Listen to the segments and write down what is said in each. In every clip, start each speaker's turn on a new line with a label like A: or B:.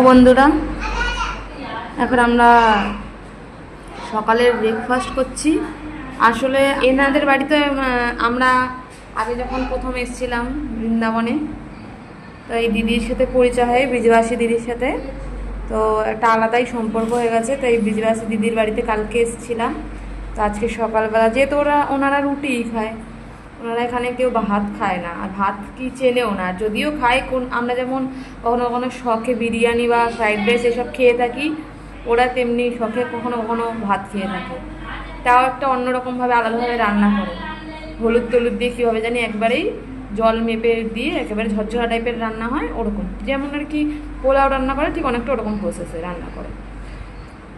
A: বন্ধুরা, এখন আমরা সকালের ব্রেকফাস্ট করছি। আসলে এনাদের বাড়িতে আমরা আগে যখন প্রথম এসেছিলাম বৃন্দাবনে, তো এই দিদির সাথে পরিচয় হয়, ব্রিজবাসী দিদির সাথে। তো একটা আলাদাই সম্পর্ক হয়ে গেছে। তো এই ব্রিজবাসী দিদির বাড়িতে কালকে এসেছিলাম। তো আজকে সকালবেলা যেহেতু ওনারা রুটিই খায়, ওনারা এখানে কেউ ভাত খায় না, আর ভাত কি চেনেও না। যদিও খায় আমরা যেমন কখনো কখনো শখে বিরিয়ানি বা ফ্রাইড রাইস এসব খেয়ে থাকি, ওরা তেমনি শখে কখনো কখনো ভাত খেয়ে থাকে। তাও একটা অন্যরকমভাবে আলাদাভাবে রান্না করে, হলুদ টলুদ দিয়ে কীভাবে জানি একবারেই জল মেপে দিয়ে একেবারে ঝরঝরা টাইপের রান্না হয়, ওরকম যেমন আর কি পোলাও রান্না করে, ঠিক অনেকটা ওরকম প্রসেসে রান্না করে।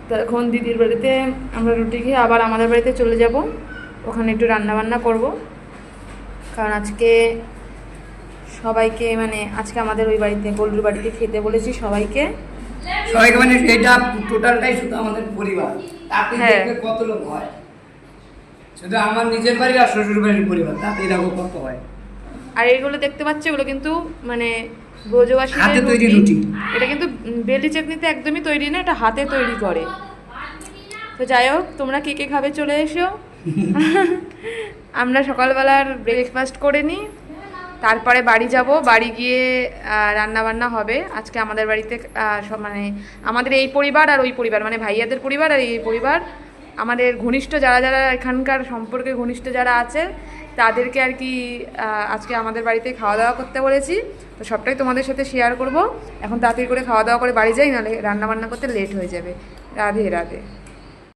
A: তো এখন দিদির বাড়িতে আমরা রুটি খেয়ে আবার আমাদের বাড়িতে চলে যাব, ওখানে একটু রান্নাবান্না করব। কারণ আজকে সবাইকে আজকে আমাদের ওই বাড়িতে গোল্ডুর বাড়িতে খেতে বলেছি সবাইকে
B: মানে এটা টোটালটাই শুধু আমাদের পরিবার। তাতে দেখবে কত লোক হয়, শুধু আমার নিজের বাড়ি আর শ্বশুর বাড়ির পরিবার, তাতে দেখো কত হয়।
A: আর এইগুলো দেখতে পাচ্ছ, এগুলো কিন্তু ব্রজবাসী
B: হাতে তৈরি রুটি।
A: এটা কিন্তু বেলি চাটনিতে একদমই তৈরি না, এটা হাতে তৈরি করে। তো যাই হোক, তোমরা কে কে খাবে চলে এসো। আমরা সকালবেলার ব্রেকফাস্ট করে নিই, তারপরে বাড়ি যাব। বাড়ি গিয়ে রান্নাবান্না হবে আজকে আমাদের বাড়িতে। সব আমাদের এই পরিবার আর ওই পরিবার, ভাইয়াদের পরিবার আর এই পরিবার, আমাদের ঘনিষ্ঠ যারা যারা এখানকার সম্পর্কে ঘনিষ্ঠ যারা আছে, তাদেরকে আর কি আজকে আমাদের বাড়িতে খাওয়া দাওয়া করতে বলেছি। তো সবটাই তোমাদের সাথে শেয়ার করব। এখন তাড়াতাড়ি করে খাওয়া দাওয়া করে বাড়ি যাই, নাহলে রান্নাবান্না করতে লেট হয়ে যাবে। রাধে রাধে।